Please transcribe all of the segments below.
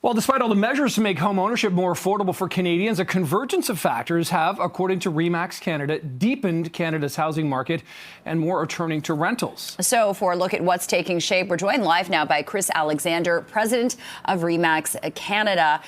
Well, despite all the measures to make home ownership more affordable for Canadians, a convergence of factors have, according to Remax Canada, deepened Canada's housing market, and more are turning to rentals. So for a look at what's taking shape, we're joined live now by Chris Alexander, president of Remax Canada.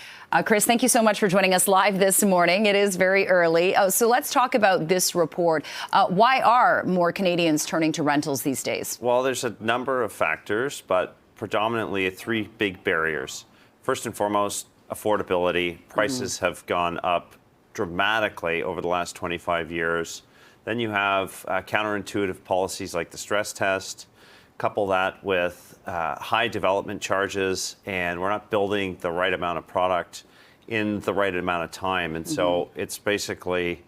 Chris, thank you so much for joining us live this morning. It is very early. So let's talk about this report. Why are more Canadians turning to rentals these days? Well, there's a number of factors, but predominantly three big barriers. First and foremost, affordability. Prices have gone up dramatically over the last 25 years. Then you have counterintuitive policies like the stress test. Couple that with high development charges, and we're not building the right amount of product in the right amount of time. And so it's basically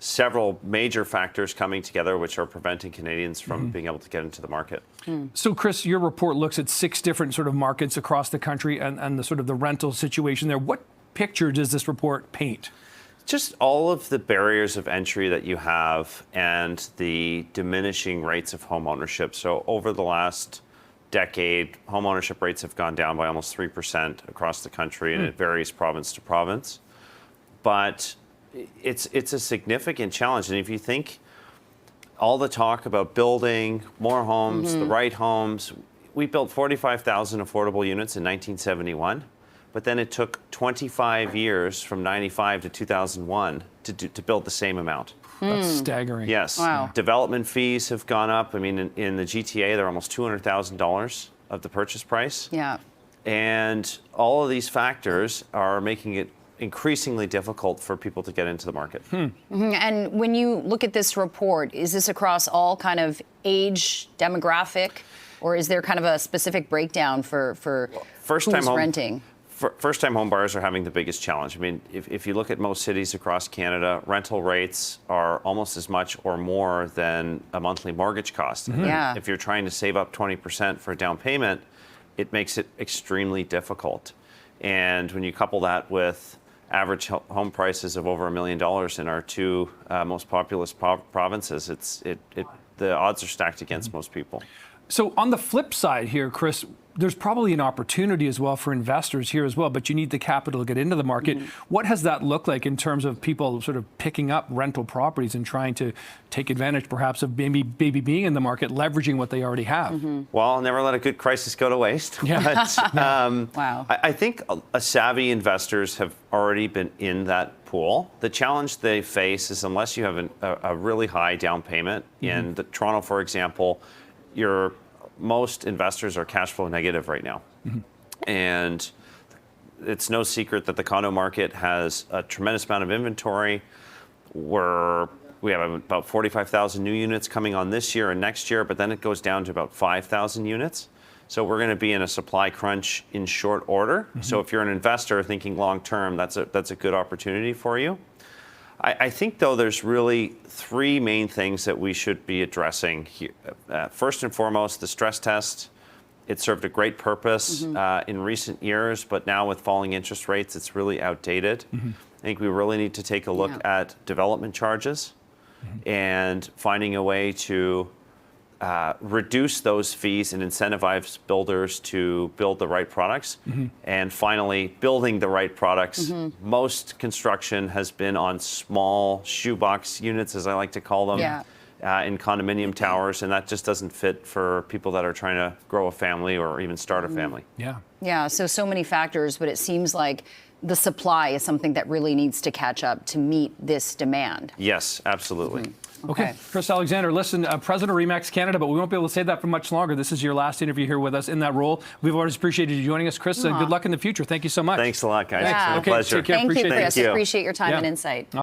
several major factors coming together which are preventing Canadians from being able to get into the market. So, Chris, your report looks at 6 different sort of markets across the country and the sort of the rental situation there. What picture does this report paint? Just all of the barriers of entry that you have and the diminishing rates of home ownership. So over the last decade, home ownership rates have gone down by almost 3% across the country, and it varies province to province. But it's a significant challenge. And if you think all the talk about building more homes, the right homes, we built 45,000 affordable units in 1971. But then it took 25 years from 95 to 2001 to build the same amount. That's staggering. Yes. Wow. Development fees have gone up. I mean, in the GTA, they're almost $200,000 of the purchase price. Yeah. And all of these factors are making it increasingly difficult for people to get into the market. And when you look at this report, is this across all kind of age demographic, or is there kind of a specific breakdown for First-time who's renting? First-time home buyers are having the biggest challenge. I mean, if you look at most cities across Canada, rental rates are almost as much or more than a monthly mortgage cost. Yeah. If you're trying to save up 20% for a down payment, it makes it extremely difficult. And when you couple that with average home prices of over $1 million in our 2 most populous provinces, the odds are stacked against most people. So on the flip side here, Chris, there's probably an opportunity as well for investors here as well, but you need the capital to get into the market. What has that looked like in terms of people sort of picking up rental properties and trying to take advantage perhaps of maybe being in the market, leveraging what they already have? Well, never let a good crisis go to waste. Yeah. But, Wow. I think savvy investors have already been in that pool. The challenge they face is unless you have a really high down payment, in Toronto, for example, most investors are cash flow negative right now. And it's no secret that the condo market has a tremendous amount of inventory. We have about 45,000 new units coming on this year and next year, but then it goes down to about 5,000 units. So we're going to be in a supply crunch in short order. So if you're an investor thinking long term, that's a good opportunity for you. I think, though, there's really 3 main things that we should be addressing here. First and foremost, the stress test. It served a great purpose in recent years, but now with falling interest rates, it's really outdated. I think we really need to take a look at development charges and finding a way to reduce those fees and incentivize builders to build the right products. And finally, building the right products. Most construction has been on small shoebox units, as I like to call them, in condominium towers, and that just doesn't fit for people that are trying to grow a family or even start a family. Yeah, so many factors, but it seems like the supply is something that really needs to catch up to meet this demand. Yes, absolutely. Okay, Chris Alexander, listen, President of Remax Canada, but we won't be able to say that for much longer. This is your last interview here with us in that role. We've always appreciated you joining us, Chris. Good luck in the future. Thank you so much. Thanks a lot, guys. Yeah. It's a pleasure. Take care. Thank you, Chris. Thank you. Appreciate your time and insight.